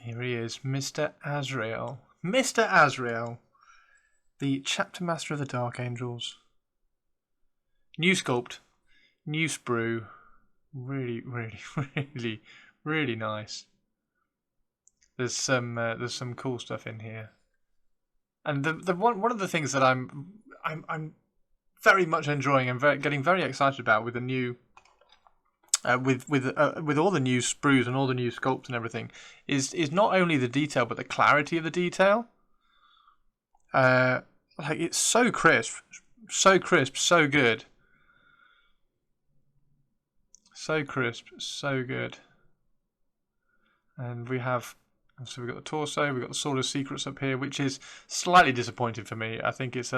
Here he is, Mr. Azrael. Mr. Azrael, the chapter master of the Dark Angels. New sculpt, new sprue. Really, really, really, really nice. There's some cool stuff in here, and the one of the things that I'm very much enjoying and getting very excited about with the new. With all the new sprues and all the new sculpts and everything, is not only the detail but the clarity of the detail. Like it's so crisp, so good, so crisp, so good. And we have, so we've got the torso, we've got the Sword of Secrets up here, which is slightly disappointing for me. I think it's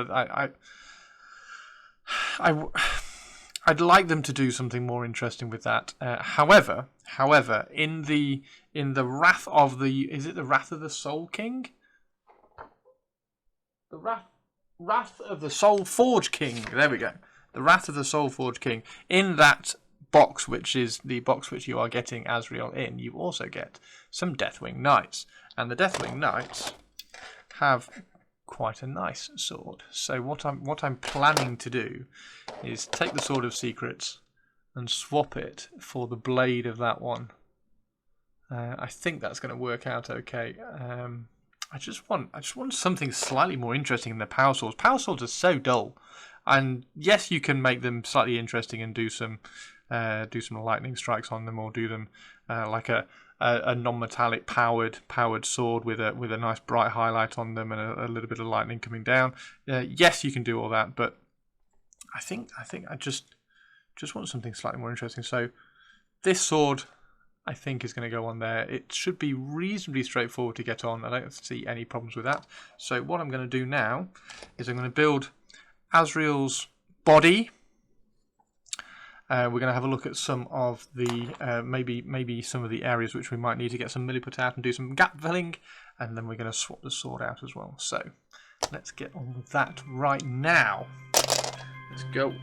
I'd like them to do something more interesting with that. However, in the Wrath of the, is it the Wrath of the Soul King? The Wrath of the Soul Forge King. There we go. The Wrath of the Soul Forge King. In that box, which is the box which you are getting Azrael in, you also get some Deathwing Knights, and the Deathwing Knights have quite a nice sword. So what I'm planning to do is take the Sword of Secrets and swap it for the blade of that one. I think that's going to work out okay. I just want something slightly more interesting than the power swords. Power swords are so dull, and yes, you can make them slightly interesting and do some lightning strikes on them, or do them like a non-metallic powered sword with a nice bright highlight on them and a little bit of lightning coming down. Yes, you can do all that, but I think I just want something slightly more interesting. So this sword, I think, is going to go on there. It should be reasonably straightforward to get on. I don't see any problems with that. So what I'm going to do now is I'm going to build Azrael's body. We're going to have a look at some of the maybe some of the areas which we might need to get some milliput out and do some gap filling, and then we're going to swap the sword out as well. So let's get on with that right now. Let's go.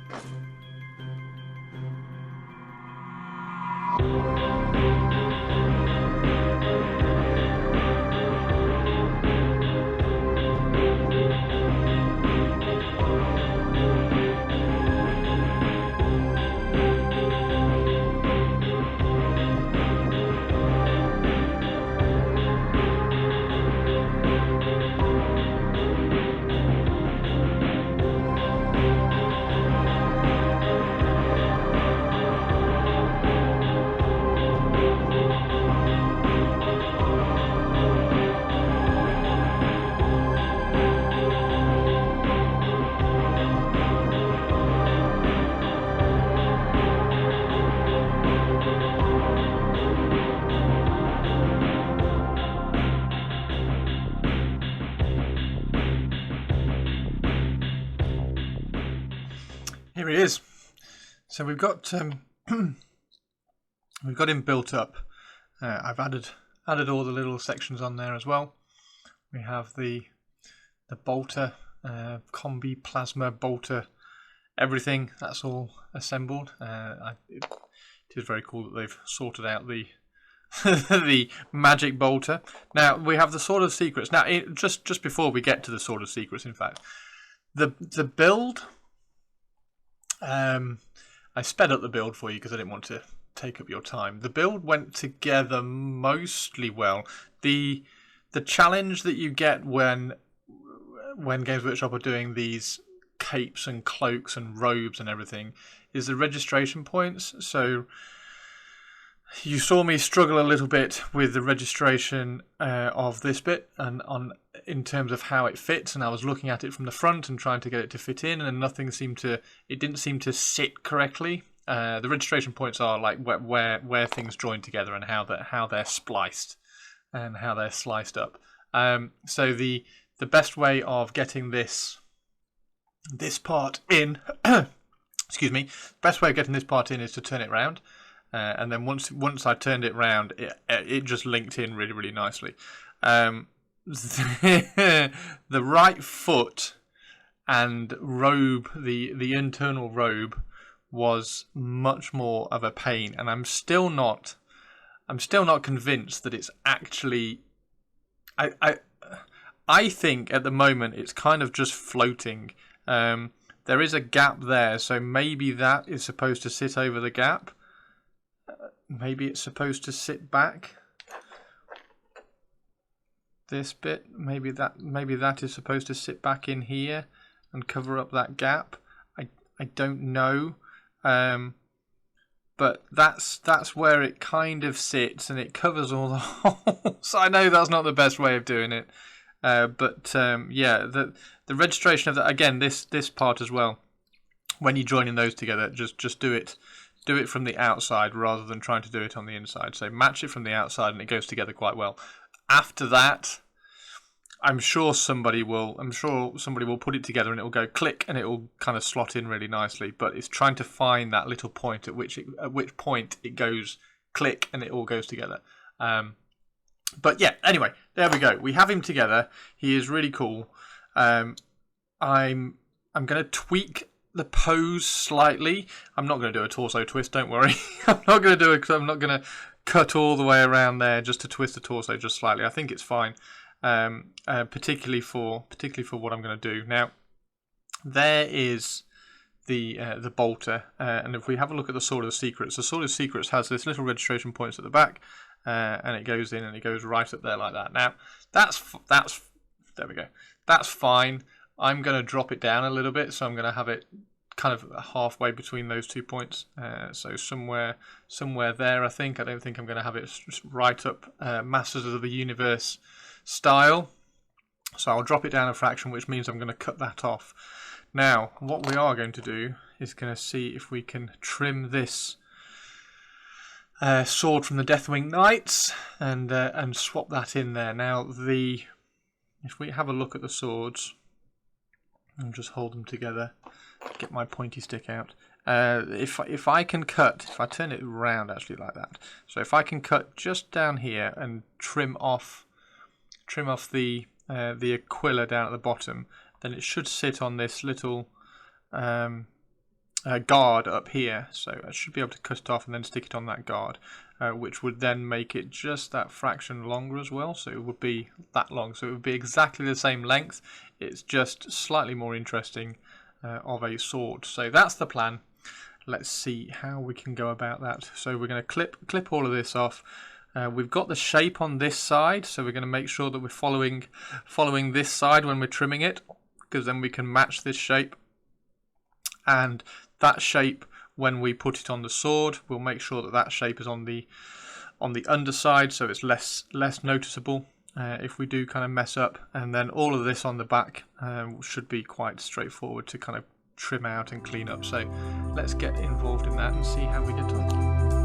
Here he is. So we've got him built up. I've added all the little sections on there as well. We have the bolter, combi plasma bolter, everything. That's all assembled. It is very cool that they've sorted out the the magic bolter. Now we have the Sword of Secrets. Now just before we get to the Sword of Secrets, in fact, the build. I sped up the build for you because I didn't want to take up your time. The build went together mostly well. The challenge that you get when Games Workshop are doing these capes and cloaks and robes and everything is the registration points. So you saw me struggle a little bit with the registration of this bit and in terms of how it fits, and I was looking at it from the front and trying to get it to fit in, and it didn't seem to sit correctly. The registration points are like where things join together and how they're spliced and how they're sliced up. So the best way of getting this part in, excuse me, the best way of getting this part in is to turn it round. And then once I turned it round, it just linked in really, really nicely. The right foot and robe, the internal robe, was much more of a pain, and I'm still not convinced that it's actually I think at the moment it's kind of just floating. There is a gap there, so maybe that is supposed to sit over the gap. Maybe it's supposed to sit back. This bit, maybe that is supposed to sit back in here and cover up that gap. I don't know, but that's where it kind of sits, and it covers all the holes. I know that's not the best way of doing it, but yeah, the registration of that, again, this part as well. When you're joining those together, just do it from the outside rather than trying to do it on the inside. So match it from the outside, and it goes together quite well. After that, I'm sure somebody will put it together, and it will go click, and it will kind of slot in really nicely. But it's trying to find that little point at which point it goes click, and it all goes together. But yeah, anyway, there we go. We have him together. He is really cool. I'm going to tweak the pose slightly. I'm not going to do a torso twist. Don't worry. I'm not going to cut all the way around there just to twist the torso just slightly. I think it's fine. Particularly for what I'm going to do now. There is the bolter, and if we have a look at the Sword of Secrets, the Sword of Secrets has this little registration points at the back, and it goes in and it goes right up there like that. Now that's there we go. That's fine. I'm going to drop it down a little bit, so I'm going to have it kind of halfway between those 2 points. So somewhere there, I think. I don't think I'm going to have it right up Masters of the Universe style. So I'll drop it down a fraction, which means I'm going to cut that off. Now, what we are going to do is going to see if we can trim this sword from the Deathwing Knights and swap that in there. Now, if we have a look at the swords, I'll just hold them together, get my pointy stick out. If I can cut, if I turn it around actually like that, so if I can cut just down here and trim off the Aquila down at the bottom, then it should sit on this little guard up here. So I should be able to cut it off and then stick it on that guard, which would then make it just that fraction longer as well. So it would be that long. So it would be exactly the same length. It's just slightly more interesting of a sword. So that's the plan. Let's see how we can go about that. So we're going to clip all of this off. We've got the shape on this side, so we're going to make sure that we're following this side when we're trimming it, because then we can match this shape. And that shape, when we put it on the sword, we'll make sure that shape is on the underside, so it's less noticeable if we do kind of mess up. And then all of this on the back should be quite straightforward to kind of trim out and clean up. So let's get involved in that and see how we get on.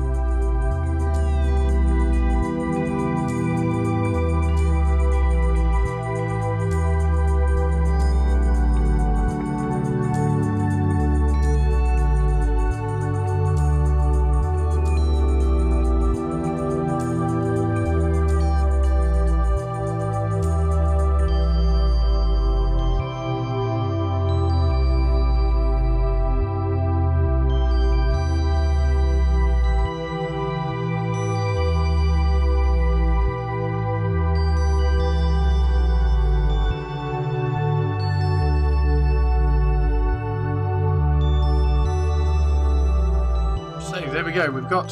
There we go, we've got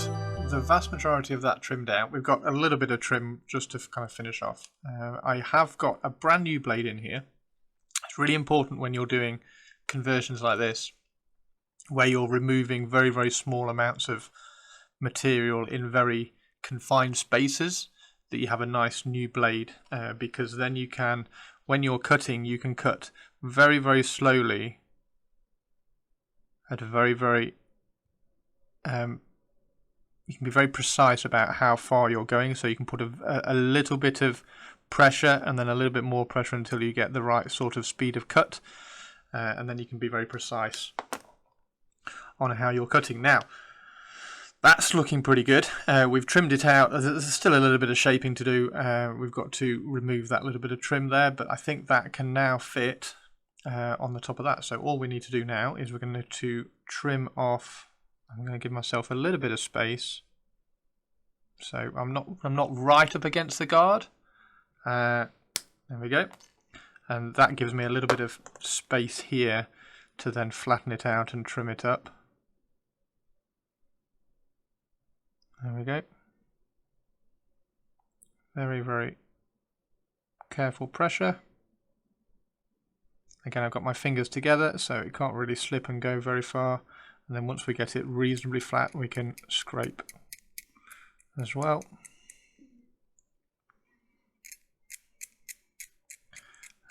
the vast majority of that trimmed out. We've got a little bit of trim just to kind of finish off. I have got a brand new blade in here. It's really important when you're doing conversions like this, where you're removing very, very small amounts of material in very confined spaces, that you have a nice new blade, because then you can, when you're cutting, you can cut very, very slowly at a very, very you can be very precise about how far you're going, so you can put a little bit of pressure and then a little bit more pressure until you get the right sort of speed of cut, and then you can be very precise on how you're cutting. Now, that's looking pretty good. We've trimmed it out. There's still a little bit of shaping to do. We've got to remove that little bit of trim there, but I think that can now fit on the top of that. So all we need to do now is we're going to trim off. I'm going to give myself a little bit of space, so I'm not right up against the guard. There we go. And that gives me a little bit of space here to then flatten it out and trim it up. There we go. Very, very careful pressure. Again, I've got my fingers together, so it can't really slip and go very far. And then once we get it reasonably flat, we can scrape as well.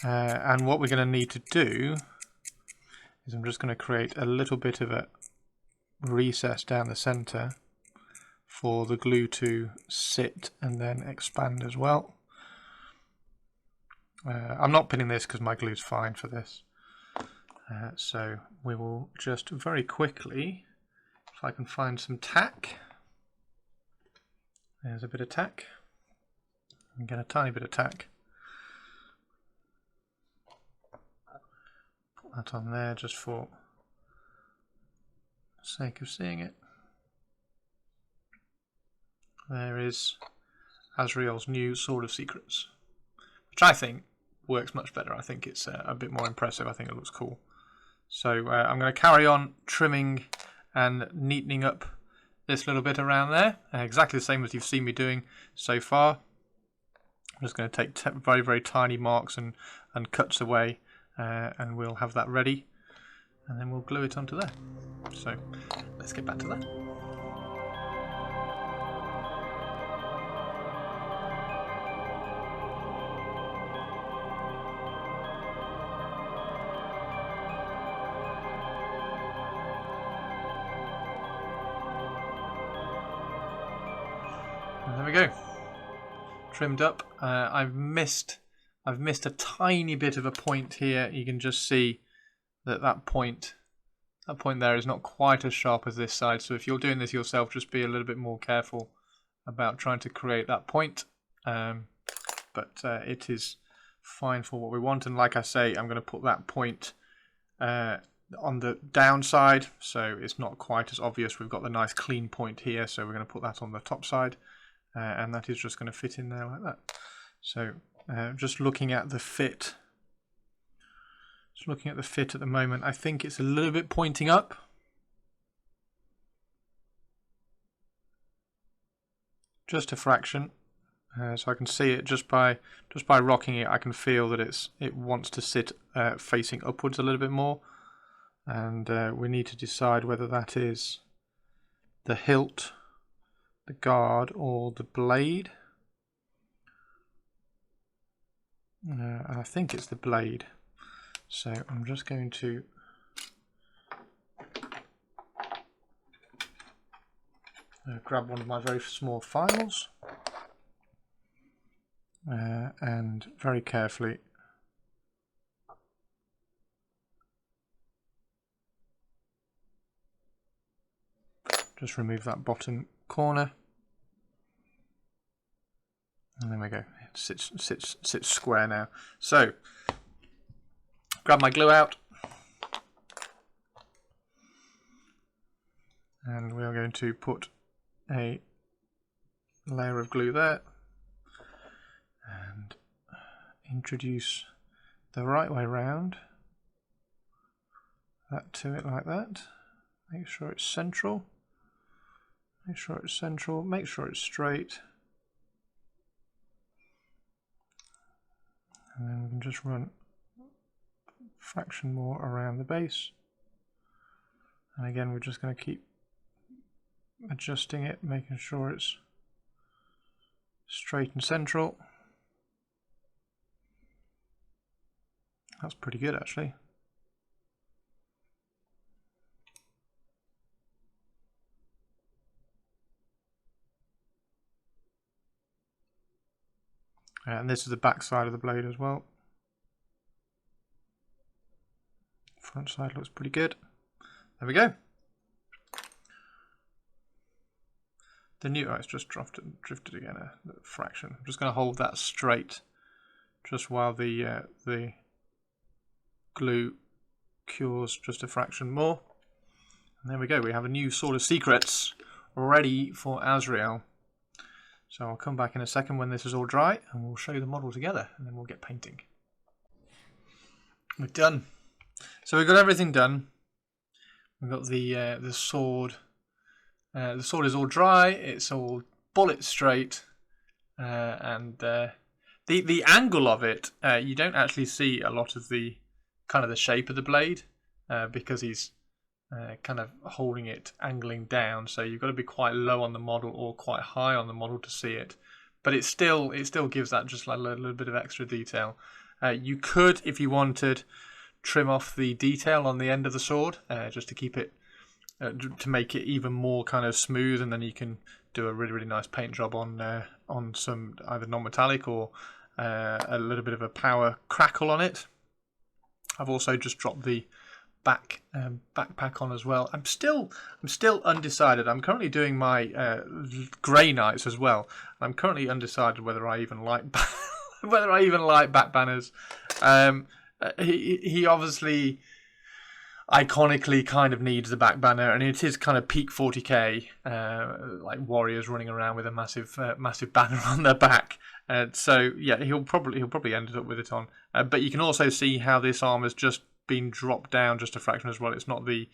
And what we're going to need to do is I'm just going to create a little bit of a recess down the center for the glue to sit and then expand as well. I'm not pinning this because my glue's fine for this. So we will just very quickly, if I can find some tack. There's a bit of tack. And get a tiny bit of tack. Put that on there just for the sake of seeing it. There is Azrael's new Sword of Secrets, which I think works much better. I think it's a bit more impressive. I think it looks cool. So I'm going to carry on trimming and neatening up this little bit around there, exactly the same as you've seen me doing so far. I'm just going to take very, very tiny marks and cuts away, and we'll have that ready, and then we'll glue it onto there. So let's get back to that. There we go, trimmed up. I've missed a tiny bit of a point here. You can just see that point there is not quite as sharp as this side. So if you're doing this yourself, just be a little bit more careful about trying to create that point. But it is fine for what we want. And like I say, I'm going to put that point on the downside, so it's not quite as obvious. We've got the nice clean point here, so we're going to put that on the top side. And that is just going to fit in there like that. So just looking at the fit. Just looking at the fit at the moment, I think it's a little bit pointing up. Just a fraction. So I can see it just by rocking it. I can feel that it wants to sit facing upwards a little bit more. And we need to decide whether that is the hilt, the guard, or the blade. I think it's the blade. So I'm just going to grab one of my very small files and very carefully just remove that bottom corner. And there we go. It sits square now. So, grab my glue out. And we are going to put a layer of glue there. And introduce the right way round. That to it like that. Make sure it's central. Make sure it's central. Make sure it's straight. And then we can just run a fraction more around the base. And again, we're just going to keep adjusting it, making sure it's straight and central. That's pretty good, actually. And this is the back side of the blade as well. Front side looks pretty good. There we go. The new, it's just drifted again a fraction. I'm just going to hold that straight just while the glue cures just a fraction more. And there we go. We have a new Sword of Secrets ready for Azrael. So I'll come back in a second when this is all dry, and we'll show you the model together, and then we'll get painting. We're done. So we've got everything done. We've got the sword. The sword is all dry. It's all bullet straight, and the angle of it, you don't actually see a lot of the kind of the shape of the blade because he's kind of holding it, angling down. So you've got to be quite low on the model or quite high on the model to see it. But it still gives that just like a little bit of extra detail. You could, if you wanted, trim off the detail on the end of the sword just to keep it, to make it even more kind of smooth, and then you can do a really nice paint job on some either non-metallic or a little bit of a power crackle on it. I've also just dropped the backpack on as well. I'm still undecided. I'm currently doing my grey knights as well. I'm currently undecided whether I even like back banners. He obviously iconically kind of needs the back banner, and it is kind of peak 40k, like warriors running around with a massive banner on their back. So yeah, he'll probably end up with it on. But you can also see how this armor's just been dropped down just a fraction as well. It's not the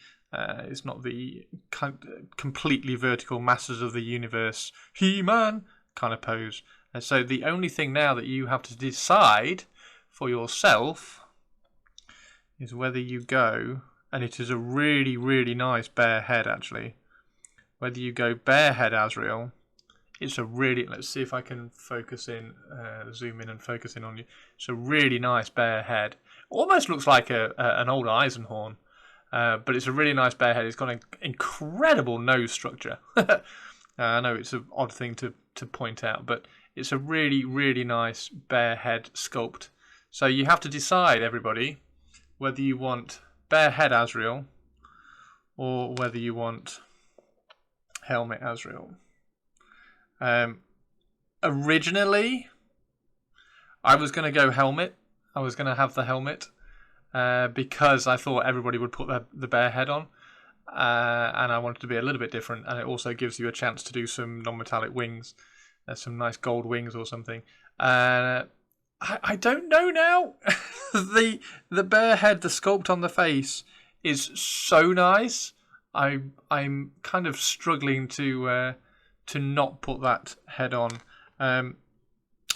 completely vertical Masters of the Universe He-Man kind of pose. So the only thing now that you have to decide for yourself is whether you go, and it is a really nice bare head actually, whether you go bare head Azrael. It's a really, let's see if I can focus in, zoom in and focus in on you. It's a really nice bare head. Almost looks like an old Eisenhorn, but it's a really nice bare head. It's got an incredible nose structure. I know it's an odd thing to point out, but it's a really nice bare head sculpt. So you have to decide, everybody, whether you want bare head Azrael or whether you want helmet Azrael. Originally, I was going to go helmet. I was going to have the helmet because I thought everybody would put the bare head on, and I wanted to be a little bit different, and it also gives you a chance to do some non-metallic wings, some nice gold wings or something. I don't know now. the bare head, the sculpt on the face is so nice. I'm kind of struggling to not put that head on.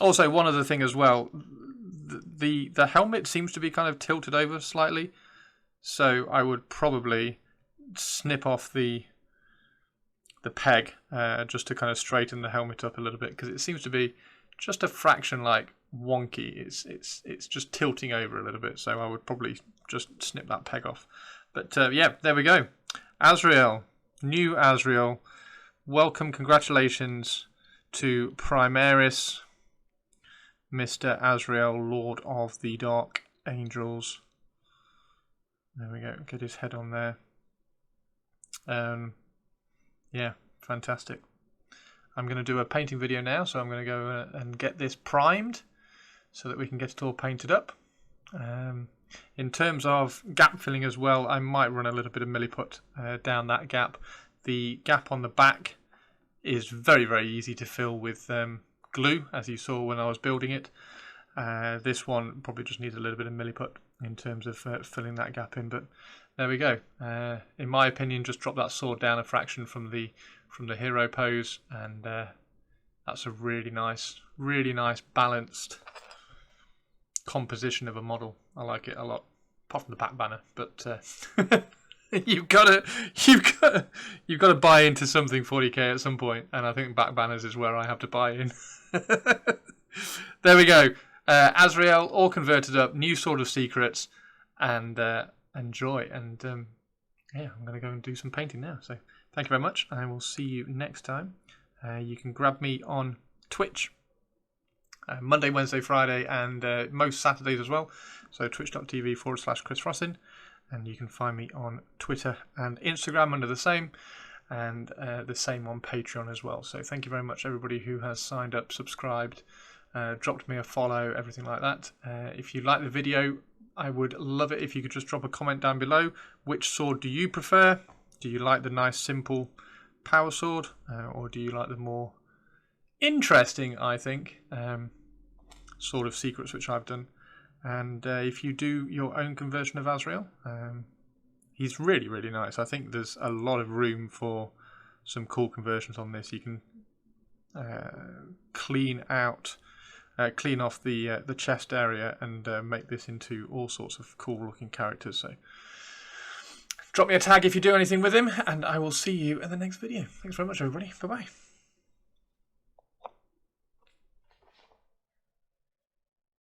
Also, one other thing as well, the helmet seems to be kind of tilted over slightly, so I would probably snip off the peg just to kind of straighten the helmet up a little bit, because it seems to be just a fraction like wonky. It's just tilting over a little bit, so I would probably just snip that peg off. But yeah, there we go. Azrael, new Azrael. Welcome, congratulations to Primaris, Mr. Azrael, Lord of the Dark Angels. There we go, get his head on there. Yeah, fantastic. I'm going to do a painting video now, so I'm going to go and get this primed so that we can get it all painted up. In terms of gap filling as well, I might run a little bit of milliput down that gap. The gap on the back is very easy to fill with glue, as you saw when I was building it. This one probably just needs a little bit of milliput in terms of filling that gap in, but there we go. In my opinion, just drop that sword down a fraction from the hero pose, and that's a really nice balanced composition of a model. I like it a lot, apart from the back banner, but you've got to buy into something 40k at some point, and I think back banners is where I have to buy in. There we go. Azrael all converted up, new Sword of Secrets, and enjoy. And yeah, I'm going to go and do some painting now. So thank you very much. I will see you next time. You can grab me on Twitch Monday, Wednesday, Friday, and most Saturdays as well. So twitch.tv/Chris Frossin. And you can find me on Twitter and Instagram under the same, and the same on Patreon as well. So thank you very much, everybody who has signed up, subscribed, dropped me a follow, everything like that. If you like the video, I would love it if you could just drop a comment down below. Which sword do you prefer? Do you like the nice, simple power sword, or do you like the more interesting, I think, sort of secrets which I've done. And if you do your own conversion of Azrael, he's really, really nice. I think there's a lot of room for some cool conversions on this. You can clean off the chest area and make this into all sorts of cool looking characters. So drop me a tag if you do anything with him, and I will see you in the next video. Thanks very much, everybody. Bye bye.